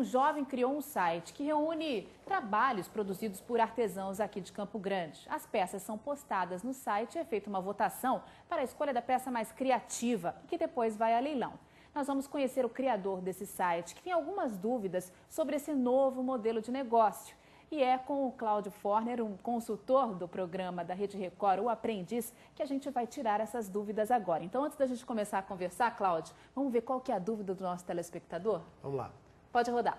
um jovem criou um site que reúne trabalhos produzidos por artesãos aqui de Campo Grande. As peças são postadas no site e é feita uma votação para a escolha da peça mais criativa, que depois vai a leilão. Nós vamos conhecer o criador desse site, que tem algumas dúvidas sobre esse novo modelo de negócio. E é com o Cláudio Forner, um consultor do programa da Rede Record, o Aprendiz, que a gente vai tirar essas dúvidas agora. Então, antes da gente começar a conversar, Cláudio, vamos ver qual que é a dúvida do nosso telespectador? Vamos lá. Pode rodar.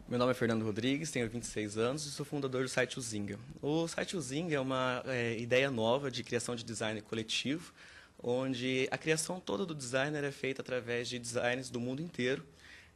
Meu nome é Fernando Rodrigues, tenho 26 anos e sou fundador do site Uzinga. O site Uzinga é uma ideia nova de criação de design coletivo, onde a criação toda do designer é feita através de designers do mundo inteiro.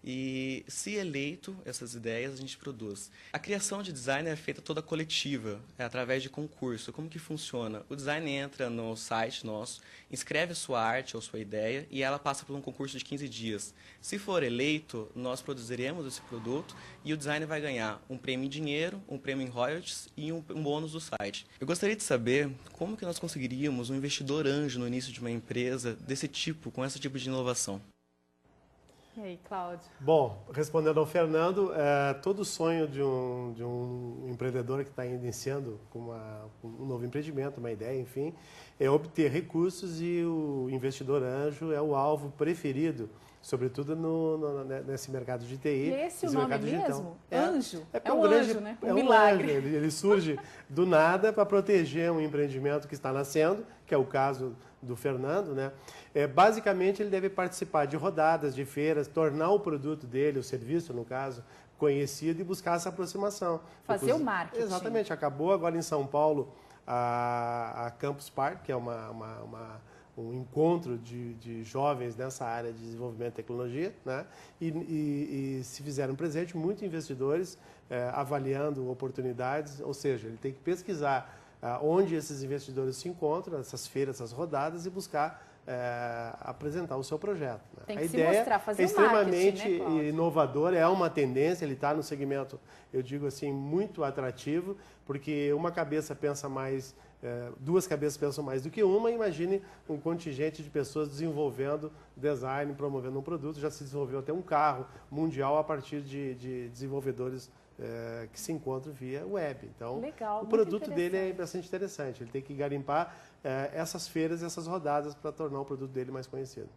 E, se eleito, essas ideias a gente produz. A criação de design é feita toda coletiva, através de concurso. Como que funciona? O design entra no site nosso, inscreve a sua arte ou sua ideia e ela passa por um concurso de 15 dias. Se for eleito, nós produziremos esse produto e o designer vai ganhar um prêmio em dinheiro, um prêmio em royalties e um bônus do site. Eu gostaria de saber como que nós conseguiríamos um investidor anjo no início de uma empresa desse tipo, com esse tipo de inovação. E aí, Cláudio? Bom, respondendo ao Fernando, todo sonho de um empreendedor que está iniciando com um novo empreendimento, uma ideia, enfim, é obter recursos e o investidor anjo é o alvo preferido, sobretudo nesse mercado de TI. E esse o nome mesmo? Anjo? É um grande, anjo, né? É um milagre. Anjo. Ele surge do nada para proteger um empreendimento que está nascendo, que é o caso do Fernando, né? Basicamente, ele deve participar de rodadas, de feiras, tornar o produto dele, o serviço, no caso, conhecido e buscar essa aproximação. Fazer o marketing. Exatamente. Acabou agora em São Paulo a Campus Party, que é um encontro de jovens nessa área de desenvolvimento e tecnologia, né? E se fizeram presente muitos investidores avaliando oportunidades, ou seja, ele tem que pesquisar onde esses investidores se encontram, essas feiras, essas rodadas, e buscar apresentar o seu projeto. Né? Tem que a se ideia mostrar, fazer é extremamente marketing, né, Cláudio? inovadora, é uma tendência, ele está no segmento, eu digo assim, muito atrativo, porque uma cabeça pensa mais, duas cabeças pensam mais do que uma. Imagine um contingente de pessoas desenvolvendo design, promovendo um produto. Já se desenvolveu até um carro mundial a partir de desenvolvedores que se encontram via web. Então, legal, o produto dele é bastante interessante. Ele tem que garimpar essas feiras, essas rodadas para tornar o produto dele mais conhecido.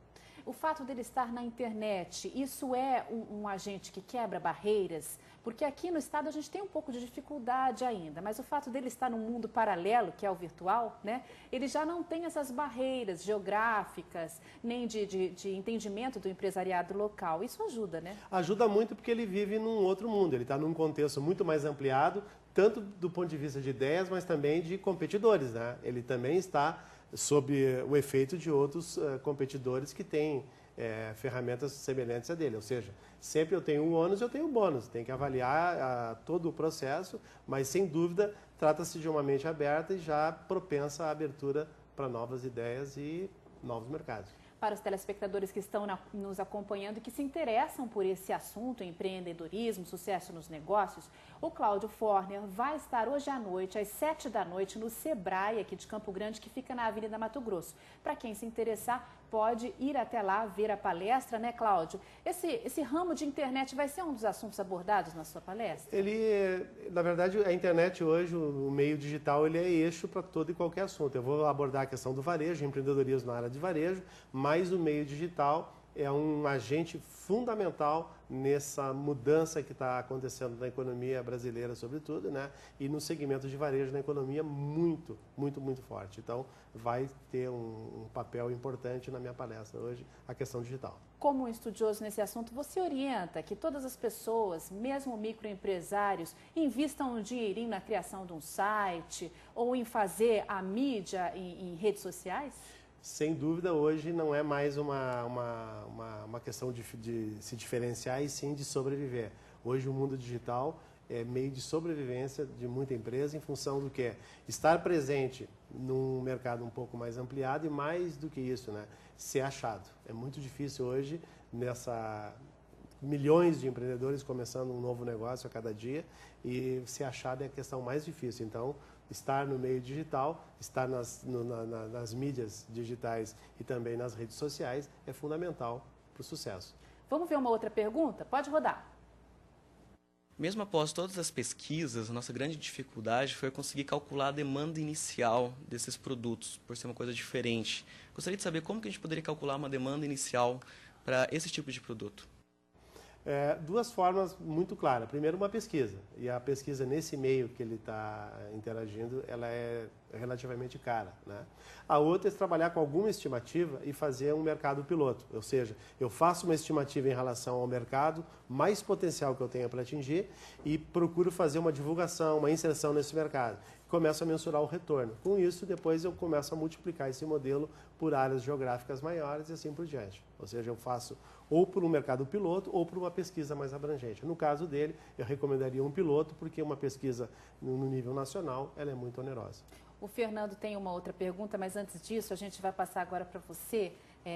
O fato dele estar na internet, isso é um agente que quebra barreiras? Porque aqui no estado a gente tem um pouco de dificuldade ainda, mas o fato dele estar num mundo paralelo, que é o virtual, né, ele já não tem essas barreiras geográficas, nem de entendimento do empresariado local. Isso ajuda, né? Ajuda muito porque ele vive num outro mundo, ele está num contexto muito mais ampliado, tanto do ponto de vista de ideias, mas também de competidores, né? Ele também está sob o efeito de outros competidores que têm ferramentas semelhantes a dele. Ou seja, sempre eu tenho um ônus e eu tenho um bônus. Tem que avaliar todo o processo, mas sem dúvida trata-se de uma mente aberta e já propensa à abertura para novas ideias e novos mercados. Para os telespectadores que estão nos acompanhando e que se interessam por esse assunto, empreendedorismo, sucesso nos negócios, o Cláudio Forner vai estar hoje à noite, às 7 da noite, no Sebrae, aqui de Campo Grande, que fica na Avenida Mato Grosso. Para quem se interessar, pode ir até lá ver a palestra, né, Cláudio? Esse ramo de internet vai ser um dos assuntos abordados na sua palestra? Na verdade, a internet hoje, o meio digital, ele é eixo para todo e qualquer assunto. Eu vou abordar a questão do varejo, empreendedorismo na área de varejo, mas o meio digital é um agente fundamental nessa mudança que está acontecendo na economia brasileira, sobretudo, né? E no segmento de varejo na economia muito, muito, muito forte. Então, vai ter um papel importante na minha palestra hoje, a questão digital. Como um estudioso nesse assunto, você orienta que todas as pessoas, mesmo microempresários, invistam um dinheirinho na criação de um site ou em fazer a mídia em redes sociais? Sem dúvida, hoje não é mais uma questão de se diferenciar e sim de sobreviver. Hoje o mundo digital é meio de sobrevivência de muita empresa em função do que? Estar presente num mercado um pouco mais ampliado e mais do que isso, né? Ser achado. É muito difícil hoje, milhões de empreendedores começando um novo negócio a cada dia, e ser achado é a questão mais difícil. Então, estar no meio digital, estar nas mídias digitais e também nas redes sociais é fundamental para o sucesso. Vamos ver uma outra pergunta? Pode rodar. Mesmo após todas as pesquisas, a nossa grande dificuldade foi conseguir calcular a demanda inicial desses produtos, por ser uma coisa diferente. Gostaria de saber como que a gente poderia calcular uma demanda inicial para esse tipo de produto. Duas formas muito claras. Primeiro, uma pesquisa. E a pesquisa nesse meio que ele está interagindo, ela é relativamente cara, né? A outra é trabalhar com alguma estimativa e fazer um mercado piloto. Ou seja, eu faço uma estimativa em relação ao mercado mais potencial que eu tenho para atingir e procuro fazer uma divulgação, uma inserção nesse mercado. Começo a mensurar o retorno. Com isso, depois eu começo a multiplicar esse modelo por áreas geográficas maiores e assim por diante. Ou seja, eu faço ou por um mercado piloto ou por uma pesquisa mais abrangente. No caso dele, eu recomendaria um piloto, porque uma pesquisa no nível nacional ela é muito onerosa. O Fernando tem uma outra pergunta, mas antes disso, a gente vai passar agora para você,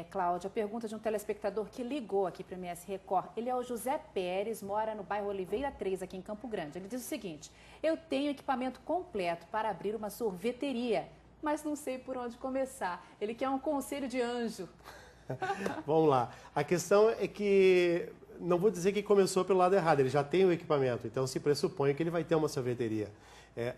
Cláudia, a pergunta de um telespectador que ligou aqui para o MS Record. Ele é o José Pérez, mora no bairro Oliveira 3, aqui em Campo Grande. Ele diz o seguinte: eu tenho equipamento completo para abrir uma sorveteria, mas não sei por onde começar. Ele quer um conselho de anjo. Vamos lá. A questão é que, não vou dizer que começou pelo lado errado, ele já tem o equipamento, então se pressupõe que ele vai ter uma sorveteria.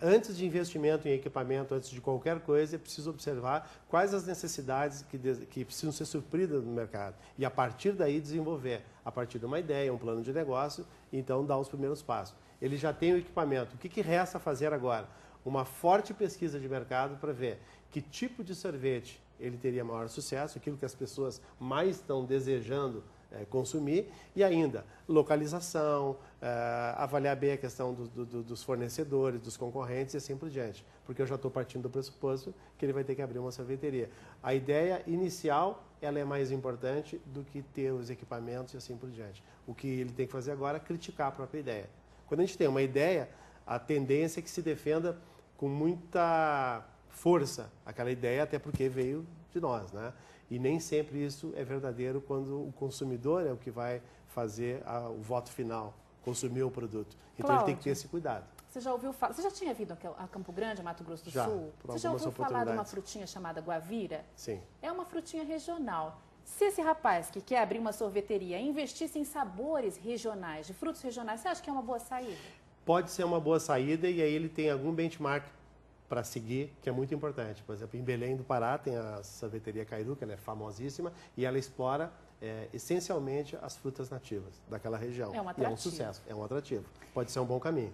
Antes de investimento em equipamento, antes de qualquer coisa, é preciso observar quais as necessidades que precisam ser supridas no mercado. E a partir daí desenvolver, a partir de uma ideia, um plano de negócio, então dar os primeiros passos. Ele já tem o equipamento. O que resta fazer agora? Uma forte pesquisa de mercado para ver que tipo de sorvete ele teria maior sucesso, aquilo que as pessoas mais estão desejando consumir, e ainda localização, avaliar bem a questão dos fornecedores, dos concorrentes e assim por diante, porque eu já estou partindo do pressuposto que ele vai ter que abrir uma sorveteria. A ideia inicial ela é mais importante do que ter os equipamentos e assim por diante. O que ele tem que fazer agora é criticar a própria ideia. Quando a gente tem uma ideia, a tendência é que se defenda com muita força aquela ideia, até porque veio de nós, né? E nem sempre isso é verdadeiro quando o consumidor é o que vai fazer o voto final, consumir o produto. Então Cláudia, ele tem que ter esse cuidado. Você já ouviu falar? Você já tinha vindo a Campo Grande, a Mato Grosso do Sul? Por Você já ouviu algumas falar de uma oportunidades. frutinha chamada guavira? Sim. É uma frutinha regional. Se esse rapaz que quer abrir uma sorveteria investisse em sabores regionais, de frutos regionais, você acha que é uma boa saída? Pode ser uma boa saída e aí ele tem algum benchmark para seguir, que é muito importante. Por exemplo, em Belém do Pará tem a sorveteria Cairu, que ela é famosíssima, e ela explora essencialmente as frutas nativas daquela região. É um e é um atrativo. sucesso, é um atrativo. Pode ser um bom caminho.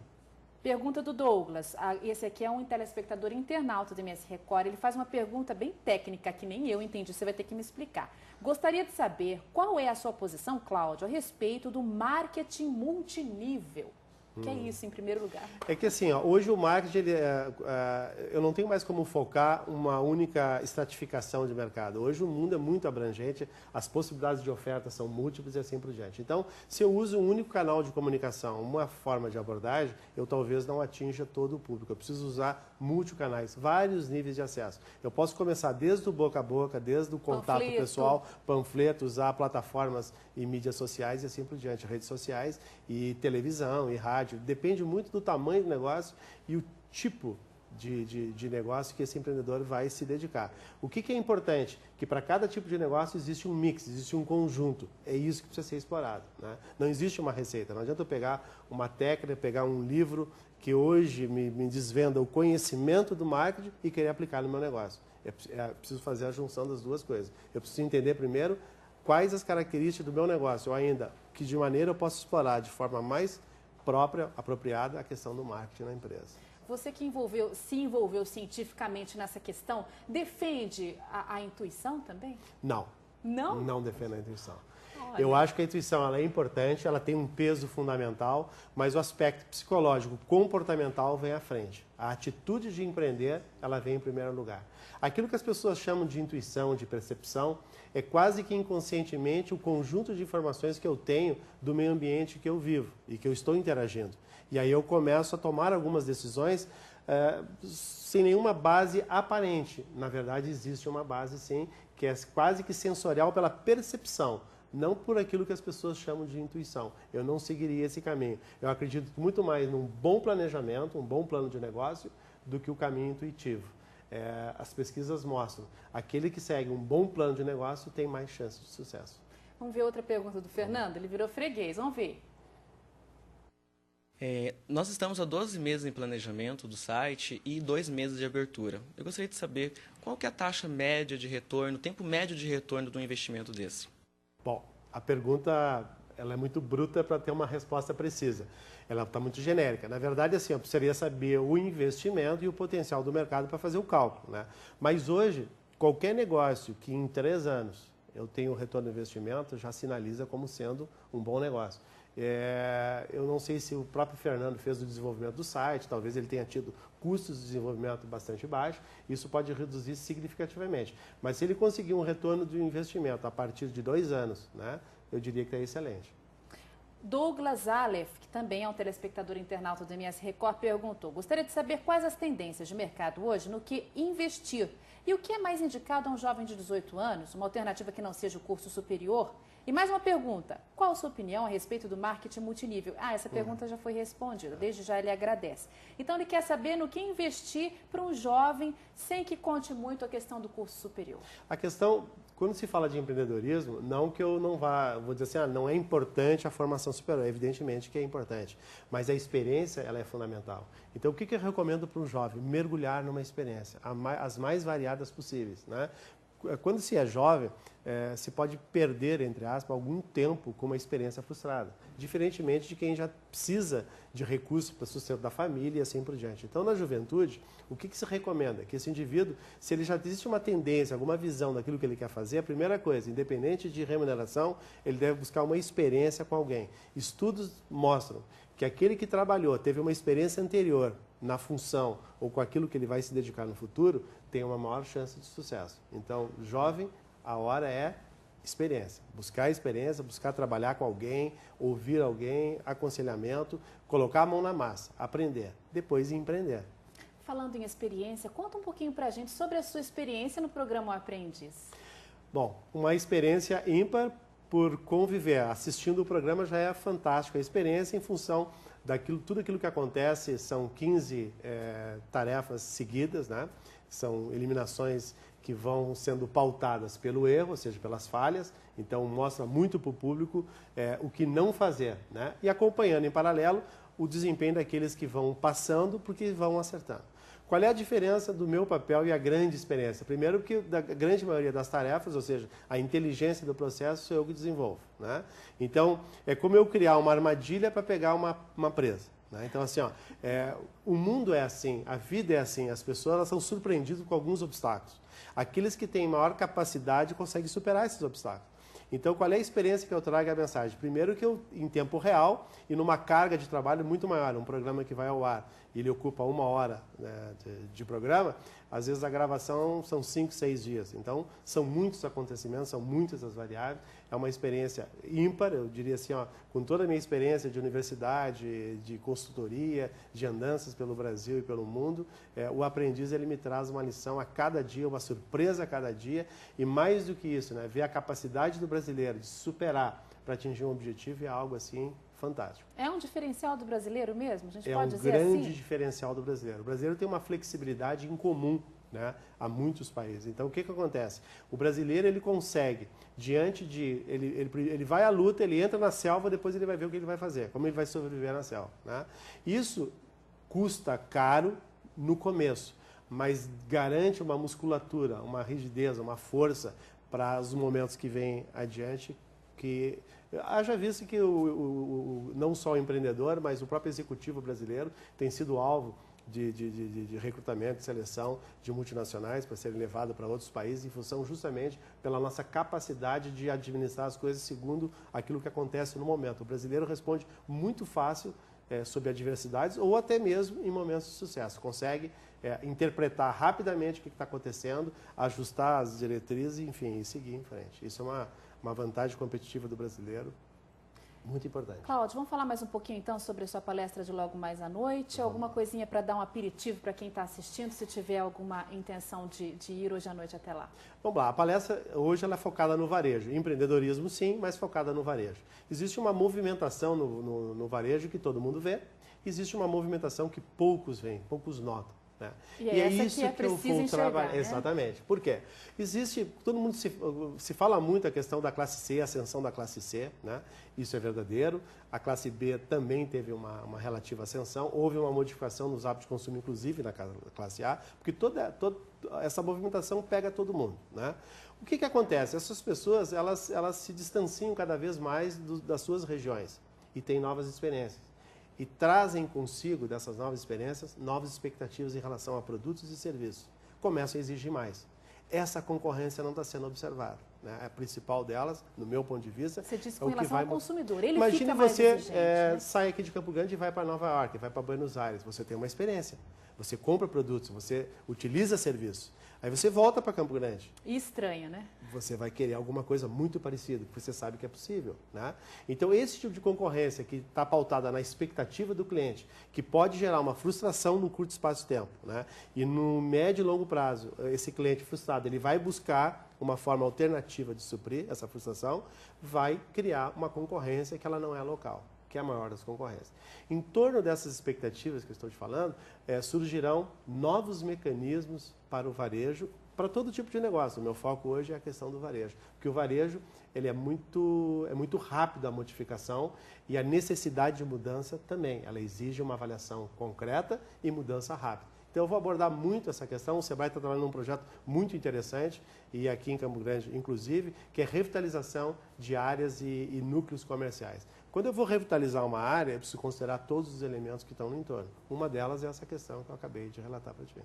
Pergunta do Douglas. Esse aqui é um telespectador internauta do MS Record. Ele faz uma pergunta bem técnica, que nem eu entendi, você vai ter que me explicar. Gostaria de saber qual é a sua posição, Cláudio, a respeito do marketing multinível. O que é isso, em primeiro lugar? É que assim, ó, hoje o marketing, eu não tenho mais como focar uma única estratificação de mercado. Hoje o mundo é muito abrangente, as possibilidades de oferta são múltiplas e assim por diante. Então, se eu uso um único canal de comunicação, uma forma de abordagem, eu talvez não atinja todo o público. Eu preciso usar multicanais, vários níveis de acesso. Eu posso começar desde o boca a boca, desde o contato pessoal, panfleto, usar plataformas e mídias sociais e assim por diante, redes sociais e televisão e rádio. Depende muito do tamanho do negócio e o tipo de negócio que esse empreendedor vai se dedicar. O que é importante? Que para cada tipo de negócio existe um mix, existe um conjunto. É isso que precisa ser explorado, né? Não existe uma receita. Não adianta eu pegar uma técnica, pegar um livro que hoje me desvenda o conhecimento do marketing e querer aplicar no meu negócio. É preciso fazer a junção das duas coisas. Eu preciso entender primeiro quais as características do meu negócio, ou ainda que de maneira eu posso explorar de forma mais própria, apropriada, a questão do marketing na empresa. Você que se envolveu cientificamente nessa questão, defende a intuição também? Não. Não? Não defendo a intuição. Olha. Eu acho que a intuição ela é importante, ela tem um peso fundamental, mas o aspecto psicológico, comportamental vem à frente. A atitude de empreender, ela vem em primeiro lugar. Aquilo que as pessoas chamam de intuição, de percepção, é quase que inconscientemente o conjunto de informações que eu tenho do meio ambiente que eu vivo e que eu estou interagindo. E aí eu começo a tomar algumas decisões sem nenhuma base aparente. Na verdade, existe uma base, sim, que é quase que sensorial pela percepção, não por aquilo que as pessoas chamam de intuição. Eu não seguiria esse caminho. Eu acredito muito mais num bom planejamento, um bom plano de negócio, do que o caminho intuitivo. As pesquisas mostram, aquele que segue um bom plano de negócio tem mais chance de sucesso. Vamos ver outra pergunta do Fernando, ele virou freguês, vamos ver. Nós estamos há 12 meses em planejamento do site e 2 meses de abertura. Eu gostaria de saber qual que é a taxa média de retorno, o tempo médio de retorno de um investimento desse. Bom, a pergunta ela é muito bruta para ter uma resposta precisa. Ela está muito genérica. Na verdade, assim, eu precisaria saber o investimento e o potencial do mercado para fazer o cálculo, né? Mas hoje, qualquer negócio que em 3 anos eu tenho um retorno do investimento já sinaliza como sendo um bom negócio. Eu não sei se o próprio Fernando fez o desenvolvimento do site, talvez ele tenha tido custos de desenvolvimento bastante baixos, isso pode reduzir significativamente. Mas se ele conseguir um retorno do investimento a partir de 2 anos, né, eu diria que é excelente. Douglas Aleph, que também é um telespectador internauta do MS Record, perguntou: gostaria de saber quais as tendências de mercado hoje no que investir e o que é mais indicado a um jovem de 18 anos, uma alternativa que não seja o curso superior. E mais uma pergunta: qual a sua opinião a respeito do marketing multinível? Essa pergunta já foi respondida, desde já ele agradece. Então ele quer saber no que investir para um jovem sem que conte muito a questão do curso superior. A questão, quando se fala de empreendedorismo, não que eu não vou dizer assim, não é importante a formação superior, evidentemente que é importante, mas a experiência ela é fundamental. Então o que eu recomendo para um jovem? Mergulhar numa experiência, as mais variadas possíveis, né? Quando se é jovem, se pode perder, entre aspas, algum tempo com uma experiência frustrada, diferentemente de quem já precisa de recursos para o sustento da família e assim por diante. Então, na juventude, o que se recomenda? Que esse indivíduo, se ele já existe uma tendência, alguma visão daquilo que ele quer fazer, a primeira coisa, independente de remuneração, ele deve buscar uma experiência com alguém. Estudos mostram que aquele que trabalhou, teve uma experiência anterior na função ou com aquilo que ele vai se dedicar no futuro, tem uma maior chance de sucesso. Então, jovem, a hora é experiência. Buscar experiência, buscar trabalhar com alguém, ouvir alguém, aconselhamento, colocar a mão na massa, aprender, depois empreender. Falando em experiência, conta um pouquinho pra gente sobre a sua experiência no programa O Aprendiz. Bom, uma experiência ímpar por conviver. Assistindo o programa já é fantástico. A experiência em função tudo aquilo que acontece, são 15 tarefas seguidas, né? São eliminações que vão sendo pautadas pelo erro, ou seja, pelas falhas. Então, mostra muito para o público o que não fazer, né? E acompanhando em paralelo o desempenho daqueles que vão passando, porque vão acertando. Qual é a diferença do meu papel e a grande experiência? Primeiro que da grande maioria das tarefas, ou seja, a inteligência do processo, sou eu que desenvolvo, né? Então, é como eu criar uma armadilha para pegar uma presa, né? Então, assim, o mundo é assim, a vida é assim, as pessoas elas são surpreendidas com alguns obstáculos. Aqueles que têm maior capacidade conseguem superar esses obstáculos. Então, qual é a experiência que eu trago a mensagem? Primeiro que eu, em tempo real e numa carga de trabalho muito maior, um programa que vai ao ar, ele ocupa 1 hora, né, de programa, às vezes a gravação são 5, 6 dias. Então, são muitos acontecimentos, são muitas as variáveis. É uma experiência ímpar, eu diria assim, com toda a minha experiência de universidade, de consultoria, de andanças pelo Brasil e pelo mundo, o aprendiz ele me traz uma lição a cada dia, uma surpresa a cada dia, e mais do que isso, né, ver a capacidade do brasileiro de superar para atingir um objetivo é algo assim fantástico. É um diferencial do brasileiro mesmo? A gente pode dizer assim? É um grande diferencial do brasileiro. O brasileiro tem uma flexibilidade incomum, né, a muitos países. Então, o que acontece? O brasileiro ele consegue, diante de... Ele vai à luta, ele entra na selva, depois ele vai ver o que ele vai fazer, como ele vai sobreviver na selva, né? Isso custa caro no começo, mas garante uma musculatura, uma rigidez, uma força para os momentos que vêm adiante, que haja visto que não só o empreendedor, mas o próprio executivo brasileiro tem sido alvo de recrutamento, de seleção de multinacionais para serem levadas para outros países em função justamente pela nossa capacidade de administrar as coisas segundo aquilo que acontece no momento. O brasileiro responde muito fácil sobre adversidades ou até mesmo em momentos de sucesso. Consegue interpretar rapidamente o que está acontecendo, ajustar as diretrizes, enfim, e seguir em frente. Isso é uma vantagem competitiva do brasileiro muito importante. Cláudio, vamos falar mais um pouquinho então sobre a sua palestra de logo mais à noite? Alguma coisinha para dar um aperitivo para quem está assistindo, se tiver alguma intenção de ir hoje à noite até lá? Vamos lá, a palestra hoje ela é focada no varejo. Empreendedorismo sim, mas focada no varejo. Existe uma movimentação no varejo que todo mundo vê, existe uma movimentação que poucos veem, poucos notam. Né? E é essa que é preciso enxergar, né? Exatamente. Por quê? Existe, todo mundo se fala muito a questão da classe C, a ascensão da classe C, né? Isso é verdadeiro. A classe B também teve uma relativa ascensão. Houve uma modificação nos hábitos de consumo, inclusive na classe A, porque toda essa movimentação pega todo mundo, né? O que acontece? Essas pessoas, elas se distanciam cada vez mais das suas regiões e têm novas experiências. E trazem consigo, dessas novas experiências, novas expectativas em relação a produtos e serviços. Começam a exigir mais. Essa concorrência não está sendo observada, né? A principal delas, no meu ponto de vista... Você disse com relação ao consumidor, ele Imagine fica mais exigente, né? sai aqui de Campo Grande e vai para Nova York, vai para Buenos Aires. Você tem uma experiência. Você compra produtos, você utiliza serviços. Aí você volta para Campo Grande. E estranha, né? Você vai querer alguma coisa muito parecida, porque você sabe que é possível, né? Então, esse tipo de concorrência que está pautada na expectativa do cliente, que pode gerar uma frustração no curto espaço de tempo, né? E no médio e longo prazo, esse cliente frustrado, ele vai buscar uma forma alternativa de suprir essa frustração, vai criar uma concorrência que ela não é local, que é a maior das concorrências. Em torno dessas expectativas que eu estou te falando, surgirão novos mecanismos para o varejo, para todo tipo de negócio. O meu foco hoje é a questão do varejo, porque o varejo ele é muito rápido a modificação e a necessidade de mudança também. Ela exige uma avaliação concreta e mudança rápida. Então, eu vou abordar muito essa questão. O Sebrae está trabalhando num projeto muito interessante, e aqui em Campo Grande, inclusive, que é revitalização de áreas e núcleos comerciais. Quando eu vou revitalizar uma área, eu preciso considerar todos os elementos que estão no entorno. Uma delas é essa questão que eu acabei de relatar para ti.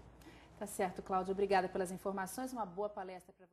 Tá certo, Cláudio. Obrigada pelas informações. Uma boa palestra para você.